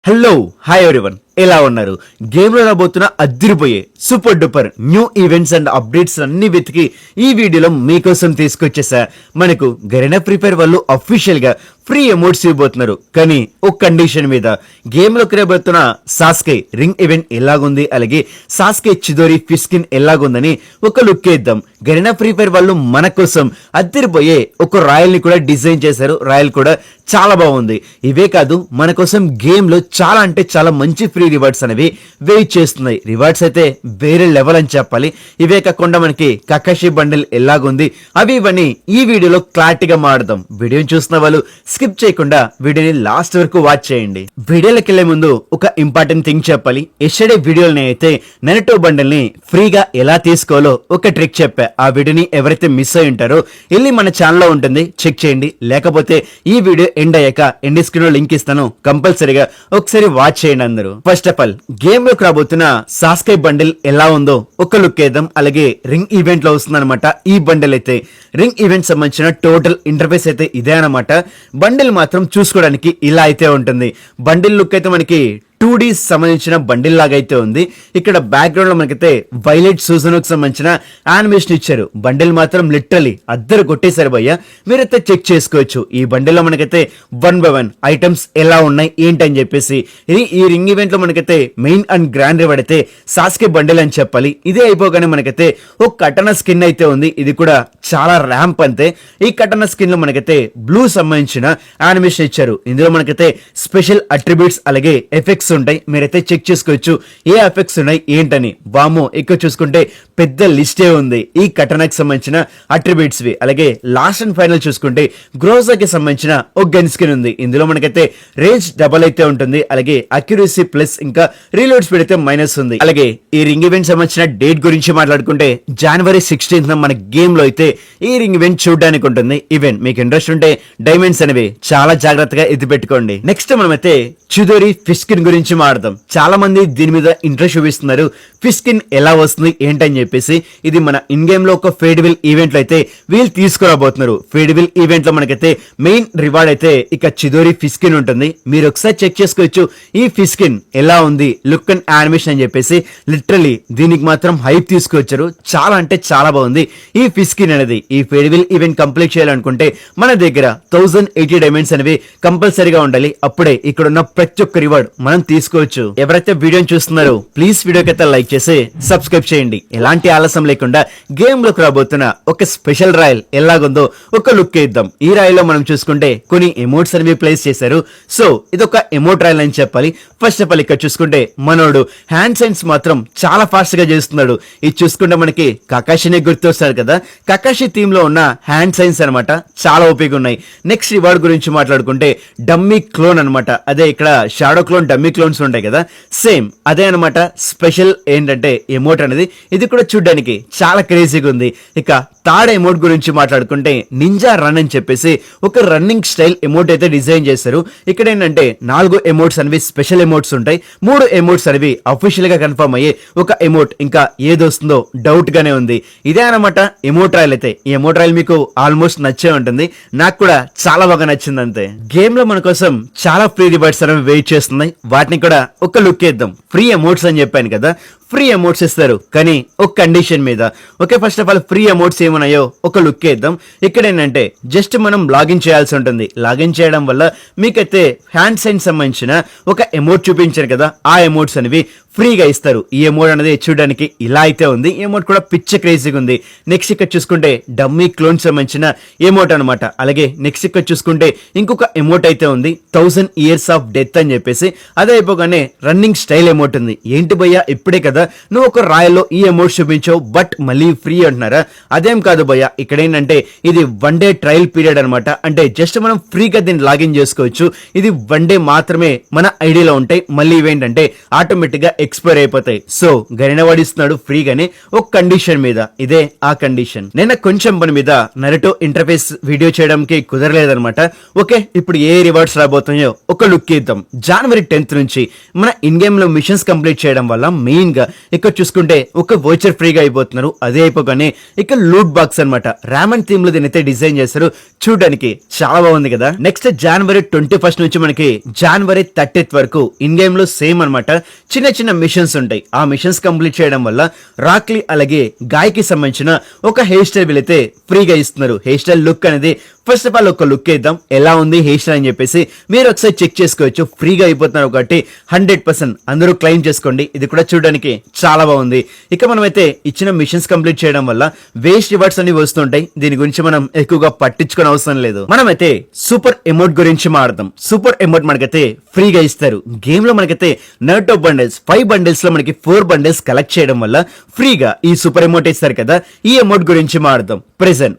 Hello hi everyone, ఎలా ఉన్నారు? Game లో రాబోతున్న అదిరిపోయే super duper new events and updates అన్ని వెతికి ఈ వీడియోలో మీకోసం తీసుకొచ్చేసా. మనకు గరీనా ఫ్రీ ఫైర్ వాళ్ళు అఫీషియల్ గా ఫ్రీ ఎమోట్స్ ఇవ్వబోతున్నారు, కానీ ఒక కండిషన్ మీద. గేమ్ లోకి రాబోతున్న సాస్కే రింగ్ ఈవెంట్ ఎలాగుంది, అలాగే సాస్కే చిదోరి ఫిష్ స్కిన్ ఎలాగుందని ఒక లుక్ వేద్దాం. గరీనా ఫ్రీ ఫైర్ వాళ్ళు మన కోసం అదిరిపోయే ఒక రాయల్ ని కూడా డిజైన్ చేశారు. రాయల్ కూడా చాలా బాగుంది. ఇవే కాదు, మన కోసం గేమ్ లో చాలా అంటే చాలా మంచి ఫ్రీ రివార్డ్స్ అనేవి వెయిట్ చేస్తున్నాయి. రివార్డ్స్ అయితే వేరే లెవెల్ అని చెప్పాలి. ఇవే కాకుండా మనకి కకాషి బండిల్ ఎలాగుంది అవి ఇవన్నీ ఈ వీడియోలో క్లారిటీగా మాడదాం. వీడియోని చూస్తున్న వాళ్ళు స్కిప్ చేయకుండా వీడియోని లాస్ట్ వరకు వాచ్ చేయండి. వీడియోలోకి వెళ్లే ముందు ఒక ఇంపార్టెంట్ థింగ్ చెప్పాలి. ఎస్టర్డే వీడియోని అయితే నెరటో బండిల్ ని ఫ్రీగా ఎలా తీసుకోవాలో ఒక ట్రిక్ చెప్పా. ఆ వీడియోని ఎవరైతే మిస్ అయి ఉంటారో వెళ్ళి మన ఛానల్లో ఉంటుంది, చెక్ చేయండి. లేకపోతే ఈ వీడియో ఎండ్ అయ్యాక ఎండ్ స్క్రీన్ లో లింక్ ఇస్తాను, కంపల్సరీగా ఒకసారి వాచ్ చేయండి అందరూ. ఫస్ట్ ఆఫ్ ఆల్ గేమ్ లోకి రాబోతున్న సాస్కే బండిల్ ఎలా ఉందో ఒక లుక్ వేద్దాం. అలాగే రింగ్ ఈవెంట్ లో వస్తుందన్నమాట ఈ బండిల్ అయితే. రింగ్ ఈవెంట్ సంబంధించిన టోటల్ ఇంటర్ఫేస్ అయితే ఇదే అనమాట. బండిల్ మాత్రం చూసుకోవడానికి ఇలా అయితే ఉంటుంది. బండిల్ లుక్ అయితే మనకి 2D సంబంధించిన బండిల్ లాగా అయితే ఉంది. ఇక్కడ బ్యాక్గ్రౌండ్ లో మనకైతే వైలెట్ సూజనోకి సంబంధించిన యానిమేషన్ ఇచ్చారు. బండిల్ మాత్రం లిటరలీ అద్దరు కొట్టేశారు భయ్య. మీరైతే చెక్ చేసుకోవచ్చు. ఈ బండిల్ లో మనకైతే 1 by 1 ఐటమ్స్ ఎలా ఉన్నాయి ఏంటని చెప్పేసి. ఈ రింగ్ ఈవెంట్ లో మనకైతే మెయిన్ అండ్ గ్రాండ్ రివార్డ్ అయితే సాస్కే బండిల్ అని చెప్పాలి. ఇదే అయిపోగానే మనకైతే ఒక కటన స్కిన్ అయితే ఉంది. ఇది కూడా చాలా ర్యాంప్ అంతే. ఈ కటన స్కిన్ లో మనకైతే బ్లూ సంబంధించిన యానిమేషన్ ఇచ్చారు. ఇందులో మనకైతే స్పెషల్ అట్రిబ్యూట్స్ అలాగే ఎఫెక్ట్స్ ఉంటాయి. మీరైతే చెక్ చేసుకోవచ్చు ఏ ఎఫెక్ట్స్ ఉన్నాయి ఏంటని. వామో, ఇక్కడ చూసుకుంటే పెద్ద లిస్టే ఉంది ఈ కటనాకి సంబంధించిన అట్రిబ్యూట్స్ వి. అలాగే లాస్ట్ అండ్ ఫైనల్ చూసుకుంటే గ్రోజాకి సంబంధించిన ఒక గన్ స్కిన్ ఉంది. ఇందులో మనకైతే రేంజ్ డబల్ అయితే ఉంటుంది. అలాగే అక్యురసీ ప్లస్ ఇంకా రీలోడ్ స్పీడ్ అయితే మైనస్ ఉంది. అలాగే ఈ రింగ్ ఈవెంట్ సంబంధించిన డేట్ గురించి మాట్లాడుకుంటే January 16th మన గేమ్ లో అయితే ఈ రింగ్ ఈవెంట్ చూడడానికి ఉంటుంది. ఈవెంట్ మీకు ఇంట్రెస్ట్ ఉంటే డైమండ్స్ అనేవి చాలా జాగ్రత్తగా ఎత్తి పెట్టుకోండి. నెక్స్ట్ మనమైతే చిదోరి ఫిష్ స్కిన్ గురించి మాట్లాడదాం. చాలా మంది దీని మీద ఇంట్రెస్ట్ చూపిస్తున్నారు. ఫిష్ స్కిన్ ఎలా వస్తుంది ఏంటని చెప్పేసి. ఇది మన ఇన్ గేమ్ లో ఒక ఫేడివిల్ ఈవెంట్ లో అయితే వీళ్ళు తీసుకురాబోతున్నారు. ఫేడివిల్ ఈవెంట్ లో మనకైతే మెయిన్ రివార్డ్ అయితే ఇక చిదోరి ఫిష్ స్కిన్ ఉంటుంది. మీరు ఒకసారి చెక్ చేసుకోవచ్చు ఈ ఫిష్ స్కిన్ ఎలా ఉంది, లుక్ అండ్ యానిమేషన్ అని చెప్పేసి. లిటరలీ దీనికి మాత్రం హైప్ తీసుకొచ్చారు. చాలా అంటే చాలా బాగుంది ఈ ఫిష్ స్కిన్ అనేది. ఈ ఫేడివిల్ ఈవెంట్ కంప్లీట్ చేయాలనుకుంటే మన దగ్గర 1080 డైమండ్స్ అనేవి కంపల్సరీగా ఉండాలి. అప్పుడే ఇక్కడ ఉన్న ప్రతి ఒక్క రివార్డ్ మనం తీసుకోవచ్చు. ఎవరైతే వీడియోని చూస్తున్నారో ప్లీజ్ వీడియోకి అయితే లైక్ చేసి సబ్స్క్రైబ్ చేయండి. ఎలాంటి ఆలస్యం లేకుండా గేమ్ లోకి రాబోతున్న ఒక స్పెషల్ రాయల్ ఎలాగుందో ఒక లుక్ ఇద్దాం. ఈ రాయల్ లో మనం చూసుకుంటే కొన్ని ఎమోట్స్ అనేవి ప్లేస్ చేశారు. సో ఇది ఒక ఎమోట్ రాయల్ అని చెప్పాలి. ఫస్ట్ ఆఫ్ ఆల్ ఇక్కడ చూసుకుంటే మనోడు హ్యాండ్ సైన్స్ మాత్రం చాలా ఫాస్ట్ గా చేస్తున్నాడు. ఇది చూసుకుంటే మనకి కకాషినే గుర్తొస్తారు కదా. కకాషి థీమ్ లో ఉన్న హ్యాండ్ సైన్స్ అనమాట చాలా ఓపిక ఉన్నాయి. నెక్స్ట్ రివార్డ్ గురించి మాట్లాడుకుంటే డమ్మీ క్లోన్ అనమాట. అదే ఇక్కడ షాడో క్లోన్ డమ్మీ క్లోన్స్ ఉంటాయి కదా, సేమ్ అదే అనమాట. స్పెషల్ ఏంటంటే ఎమోట్ అనేది ఇది కూడా చూడడానికి చాలా క్రేజీగా ఉంది. ఇక థర్డ్ ఎమోట్ గురించి మాట్లాడుకుంటే నింజా రన్ అని చెప్పేసి ఒక రన్నింగ్ స్టైల్ ఎమోట్ అయితే డిజైన్ చేశారు. ఇక్కడ ఏంటంటే 4 ఎమోట్స్ అనేవి స్పెషల్ ఎమోట్స్ ఉంటాయి. 3 ఎమోట్స్ అనేవి అఫీషియల్ గా కన్ఫర్మ్ అయ్యే ఒక ఎమోట్ ఇంకా ఏదొస్తుందో డౌట్ గానే ఉంది. ఇదే అనమాట ఎమోట్ రాయల్ అయితే. ఈ ఎమోట్ రాయల్ మీకు ఆల్మోస్ట్ నచ్చే ఉంటుంది. నాకు కూడా చాలా బాగా నచ్చింది అంతే. గేమ్ లో మన కోసం చాలా ఫ్రీ రివార్డ్స్ అనేవి వెయిట్ చేస్తున్నాయి. వాటిని కూడా ఒక లుక్ వేద్దాం. ఫ్రీ ఎమోట్స్ అని చెప్పాను కదా, ఫ్రీ ఎమోట్స్ ఇస్తారు కానీ ఒక కండిషన్ మీద. Okay, first of all free emotes ఏమున్నాయో ఒక లుక్ వేద్దాం. ఇక్కడ ఏంటంటే జస్ట్ మనం లాగిన్ చేయాల్సి ఉంటుంది. లాగిన్ చేయడం వల్ల మీకైతే హ్యాండ్ సైన్ సంబంధించిన ఒక ఎమోట్ చూపించారు కదా, ఆ ఎమోట్స్ అనేవి ఫ్రీగా ఇస్తారు. ఈ ఎమోట్ అనేది చూడడానికి ఇలా అయితే ఉంది. ఈ ఎమోట్ కూడా పిచ్చ క్రేజీగా ఉంది. నెక్స్ట్ ఇక్కడ చూసుకుంటే డమ్మీ క్లోన్ సంబంధించిన ఎమోట్ అనమాట. అలాగే నెక్స్ట్ ఇక్కడ చూసుకుంటే ఇంకొక ఎమోట్ అయితే ఉంది 1000 years ఆఫ్ డెత్ అని చెప్పేసి. అదే అయిపోగానే రన్నింగ్ స్టైల్ ఎమోట్ ఉంది. ఏంటి భయ్యా ఇప్పుడే కదా నువ్వు ఒక రాయల్లో ఈ ఎమోట్ చూపించావు బట్ మళ్ళీ ఫ్రీ అంటున్నారా? అదేం కాదు భయ్యా. ఇక్కడ ఏంటంటే ఇది 1 day ట్రయల్ పీరియడ్ అనమాట. అంటే జస్ట్ మనం ఫ్రీగా దీన్ని లాగిన్ చేసుకోవచ్చు. ఇది 1 day మాత్రమే మన ఐడియాలో ఉంటాయి. మళ్ళీ ఇవేంటంటే ఆటోమేటిక్ గా ఎక్స్పైర్ అయిపోతాయి. సో గరీనా వాడిస్తున్నాడు ఫ్రీగానే ఒక కండిషన్ మీద. ఇదే ఆ కండిషన్. నేను కొంచెం పని మీద నరటో ఇంటర్ఫేస్ వీడియో చేయడానికి కుదరలేదనమాట. ఓకే, ఇప్పుడు ఏ రివార్డ్స్ రాబోతున్నాయో ఒక లుక్ ఇద్దాం. January 10th నుంచి మన ఇన్ గేమ్ లో మిషన్స్ కంప్లీట్ చేయడం వల్ల మెయిన్ గా ఇక్కడ చూసుకుంటే ఒక వోచర్ ఫ్రీగా అయిపోతున్నారు. అదే అయిపోగానే ఇక్కడ లూట్ బాక్స్ అన్నమాట. రామన్ థీమ్ లో దీనైతే డిజైన్ చేస్తారు. చూడడానికి చాలా బాగుంది కదా. నెక్స్ట్ జనవరి 21 నుంచి మనకి జనవరి 30 వరకు ఇన్ గేమ్ లో సేమ్ అన్నమాట. చిన్న చిన్న మిషన్స్ ఉంటాయి. ఆ మిషన్స్ కంప్లీట్ చేయడం వల్ల రాక్లీ అలాగే గాయకి సంబంధించిన ఒక హెయిర్ స్టైల్ వీళ్ళైతే ఫ్రీగా ఇస్తున్నారు. హెయిర్ స్టైల్ లుక్ అనేది ఫస్ట్ ఆఫ్ ఆల్ ఒక లుక్ ఇద్దాం, ఎలా ఉంది హెయిర్ స్టైల్ అని చెప్పేసి మీరు ఒకసారి చెక్ చేసుకోవచ్చు. ఫ్రీగా అయిపోతున్నారు కాబట్టి 100% అందరూ క్లెయిమ్ చేసుకోండి. ఇది కూడా చూడడానికి చాలా బాగుంది. ఇక మనమైతే ఇచ్చిన మిషన్స్ కంప్లీట్ చేయడం వల్ల వేస్ట్ రివార్డ్స్ అన్ని వస్తుంటాయి. దీని గురించి మనం ఎక్కువగా పట్టించుకునే అవసరం లేదు. మనమైతే సూపర్ ఎమోట్ గురించి మాట్లాడదాం. సూపర్ ఎమోట్ మనకైతే ఫ్రీగా ఇస్తారు. గేమ్ లో మనకైతే నర్టో బండిల్స్ 5 బండిల్స్ లో మనకి 4 బండిల్స్ కలెక్ట్ చేయడం వల్ల ఫ్రీగా ఈ సూపర్ ఎమోట్ ఇస్తారు కదా. ఈ ఎమోట్ గురించి మాట్లాడదాం. ప్రెసెంట్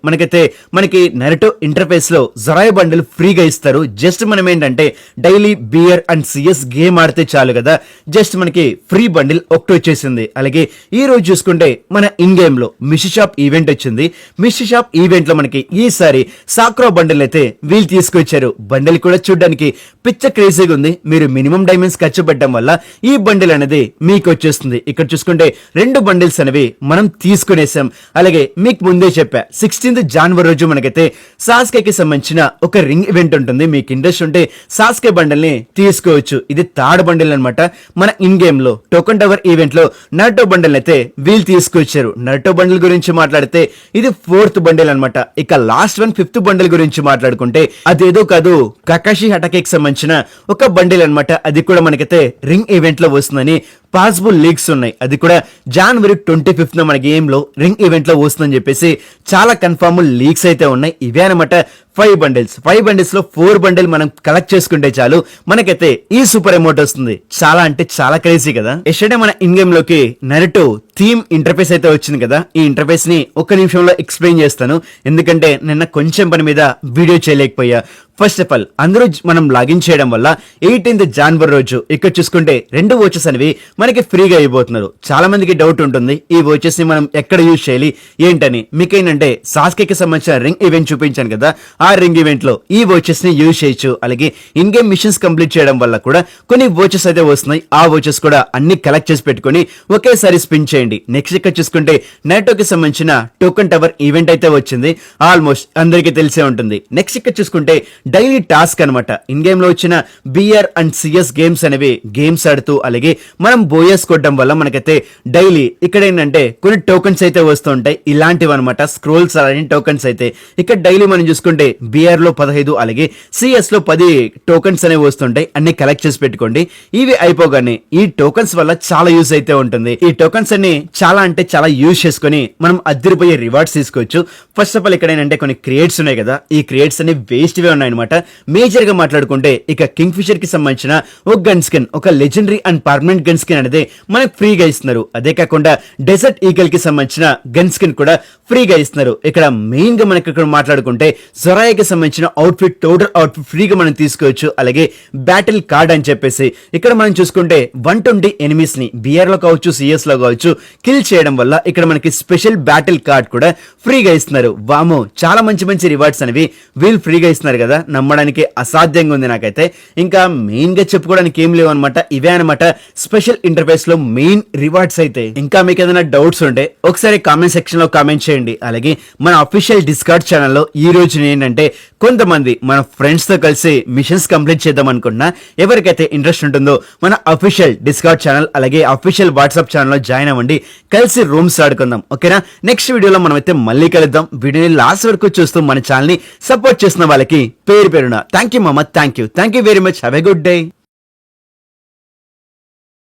మనకి నరుటో ఇంటర్ఫేస్ లో జరాయ్ బండిల్ ఫ్రీగా ఇస్తారు. జస్ట్ మనం ఏంటంటే daily beer and CS game ఆడితే చాలు కదా. జస్ట్ మనకి ఫ్రీ బండిల్ ఒకటి వచ్చేసింది. అలాగే ఈ రోజు చూసుకుంటే మన ఇన్ గేమ్ లో మిషి షాప్ ఈవెంట్ వచ్చింది. మిషి షాప్ ఈవెంట్ లో మనకి ఈసారి సాక్రో బండిల్ అయితే వీళ్ళు తీసుకొచ్చారు. బండిల్ కూడా చూడడానికి పిచ్చ క్రేజీగా ఉంది. మీరు మినిమం డైమండ్స్ ఖర్చు పెట్టడం వల్ల ఈ బండిల్ అనేది మీకు వచ్చేస్తుంది. ఇక్కడ చూసుకుంటే 2 బండిల్స్ అనేవి మనం తీసుకునేసాం. అలాగే మీకు ముందే చెప్పా 16th జనవరి రోజు మనకైతే సాస్కేకి సంబంధించిన ఒక రింగ్ ఈవెంట్ ఉంటుంది. మీకు ఇంట్రెస్ట్ ఉంటే సాస్కే బండిల్ ని తీసుకోవచ్చు. ఇది థర్డ్ బండిల్ అన్నమాట. మన ఇన్ గేమ్ లో టోకన్ టవర్ ఈవెంట్ లో నర్టో బండిల్ అయితే వీళ్ళు తీసుకొచ్చారు. నర్టో బండిల్ గురించి మాట్లాడితే ఇది 4th బండిల్ అన్నమాట. ఇక లాస్ట్ వన్ 5th బండిల్ గురించి మాట్లాడుకుంటే అదేదో కాదు, కకాషి హటాకేకి సంబంధించిన ఒక బండిల్ అన్నమాట. అది కూడా మనకైతే రింగ్ ఈవెంట్ లో వస్తుందని పాసిబుల్ లీక్స్ ఉన్నాయి. అది కూడా జనవరి 25th మన గేమ్ లో రింగ్ ఈవెంట్ లో వస్తుందని చెప్పేసి చాలా కన్ఫర్మ్ లీక్స్ అయితే ఉన్నాయి. ఇవే అనమాట 5 బండిల్స్ లో 4 బండిల్ మనం కలెక్ట్ చేసుకుంటే చాలు మనకైతే ఈ సూపర్ ఎమోట్ వస్తుంది. చాలా అంటే చాలా క్రేజీ కదా. ఎస్టర్డే మన ఇన్ గేమ్ లోకి నరుటో థీమ్ ఇంటర్ఫేస్ అయితే వచ్చింది కదా. ఈ ఇంటర్ఫేస్ ని ఒక్క నిమిషంలో ఎక్స్ప్లెయిన్ చేస్తాను, ఎందుకంటే నిన్న కొంచెం పని మీద వీడియో చేయలేకపోయా. ఫస్ట్ ఆఫ్ ఆల్ అందరూ మనం లాగిన్ చేయడం వల్ల 18th జనవరి రోజు ఇక్కడ చూసుకుంటే 2 వోచెస్ అనేవి మనకి ఫ్రీగా అయిపోతున్నారు. చాలా మందికి డౌట్ ఉంటుంది ఈ వోచెస్ ని మనం ఎక్కడ యూజ్ చేయాలి ఏంటని. మీకేంటంటే సాస్కేకి సంబంధించిన రింగ్ ఈవెంట్ చూపించాను కదా, ఆ రింగ్ ఈవెంట్ లో ఈ వోచెస్ ని యూజ్ చేయొచ్చు. అలాగే ఇన్ గేమ్ మిషన్స్ కంప్లీట్ చేయడం వల్ల కూడా కొన్ని వోచెస్ అయితే వస్తున్నాయి. ఆ వోచెస్ కూడా అన్ని కలెక్ట్ చేసి పెట్టుకుని ఒకేసారి స్పిన్ చేయండి. నెక్స్ట్ ఇక్కడ చూసుకుంటే నైటోకి సంబంధించిన టోకన్ టవర్ ఈవెంట్ అయితే వచ్చింది. ఆల్మోస్ట్ అందరికీ తెలిసే ఉంటుంది. నెక్స్ట్ ఇక్కడ చూసుకుంటే డైలీ టాస్క్ అనమాట. ఇన్ గేమ్ లో వచ్చిన బిఆర్ అండ్ సిఎస్ గేమ్స్ అనేవి గేమ్స్ ఆడుతూ అలాగే మనం బోయస్ కొట్టడం వల్ల మనకైతే డైలీ ఇక్కడ ఏంటంటే కొన్ని టోకన్స్ అయితే వస్తూ ఉంటాయి. ఇలాంటివి అనమాట స్క్రోల్స్ అలాంటి టోకన్స్ అయితే ఇక్కడ డైలీ మనం చూసుకుంటే బిఆర్ లో 15 అలాగే సిఎస్ లో 10 టోకన్స్ అనేవి వస్తుంటాయి. అన్ని కలెక్ట్ చేసి పెట్టుకోండి. ఇవి అయిపోగానే ఈ టోకన్స్ వల్ల చాలా యూజ్ అయితే ఉంటుంది. ఈ టోకన్స్ అన్ని చాలా అంటే చాలా యూజ్ చేసుకుని మనం అద్దరిపోయే రివార్డ్స్ తీసుకోవచ్చు. ఫస్ట్ ఆఫ్ ఆల్ ఇక్కడ ఏంటంటే కొన్ని క్రియేట్స్ ఉన్నాయి కదా, ఈ క్రియేట్స్ అన్ని వేస్ట్ వే ఉన్నాయి అనమాట. మేజర్ గా మాట్లాడుకుంటే ఇక కింగ్ ఫిషర్ కి సంబంధించిన ఒక గన్ స్కిన్, ఒక legendary and permanent gun skin అనేది మనకు ఫ్రీగా ఇస్తున్నారు. అదే కాకుండా డెజర్ట్ ఈగల్ కి సంబంధించిన గన్ స్కిన్ కూడా ఫ్రీగా ఇస్తున్నారు. ఇక్కడ మెయిన్ గా మనకి ఇక్కడ మాట్లాడుకుంటే జొరాయాకి సంబంధించిన అవుట్ఫిట్ టోటల్ అవుట్ఫిట్ ఫ్రీగా మనం తీసుకోవచ్చు. అలాగే బ్యాటిల్ కార్డ్ అని చెప్పేసి ఇక్కడ మనం చూసుకుంటే 120 ఎనిమీస్ ని బిఆర్ లో కావచ్చు సిఎస్ లో కావచ్చు కిల్ చేయడం వల్ల ఇక్కడ మనకి స్పెషల్ బ్యాటిల్ కార్డ్ కూడా ఫ్రీగా ఇస్తున్నారు. వామో చాలా మంచి మంచి రివార్డ్స్ అనేవి వీళ్ళు ఫ్రీగా ఇస్తున్నారు కదా, నమ్మడానికి అసాధ్యంగా ఉంది నాకైతే. ఇంకా మెయిన్ గా చెప్పుకోవడానికి ఏం లేవు అనమాట. ఇవే అనమాట స్పెషల్ ఇంటర్ఫేస్ లో మెయిన్ రివార్డ్స్ అయితే. ఇంకా మీకు ఏదైనా డౌట్స్ ఉంటే ఒకసారి కామెంట్ సెక్షన్ లో కామెంట్ చేయండి. అలాగే మన అఫీషియల్ డిస్కార్డ్ ఛానల్లో ఈ రోజు ఏంటంటే కొంతమంది మన ఫ్రెండ్స్ తో కలిసి మిషన్స్ కంప్లీట్ చేద్దాం అనుకున్నా ఎవరికైతే ఇంట్రెస్ట్ ఉంటుందో మన అఫీషియల్ డిస్కార్డ్ ఛానల్ అలాగే అఫీషియల్ వాట్సాప్ ఛానల్లో జాయిన్ అవ్వండి. కలిసి రూమ్స్ ఆడుకుందాం. ఓకేనా? నెక్స్ట్ వీడియోలో మనం అయితే మళ్ళీ కలుద్దాం. వీడియోని లాస్ట్ వరకు చూస్తూ మన ఛానల్ ని సపోర్ట్ చేసిన వాళ్ళకి పేరు పేరున థ్యాంక్ యూ మామ. Thank you very much. Have a good day.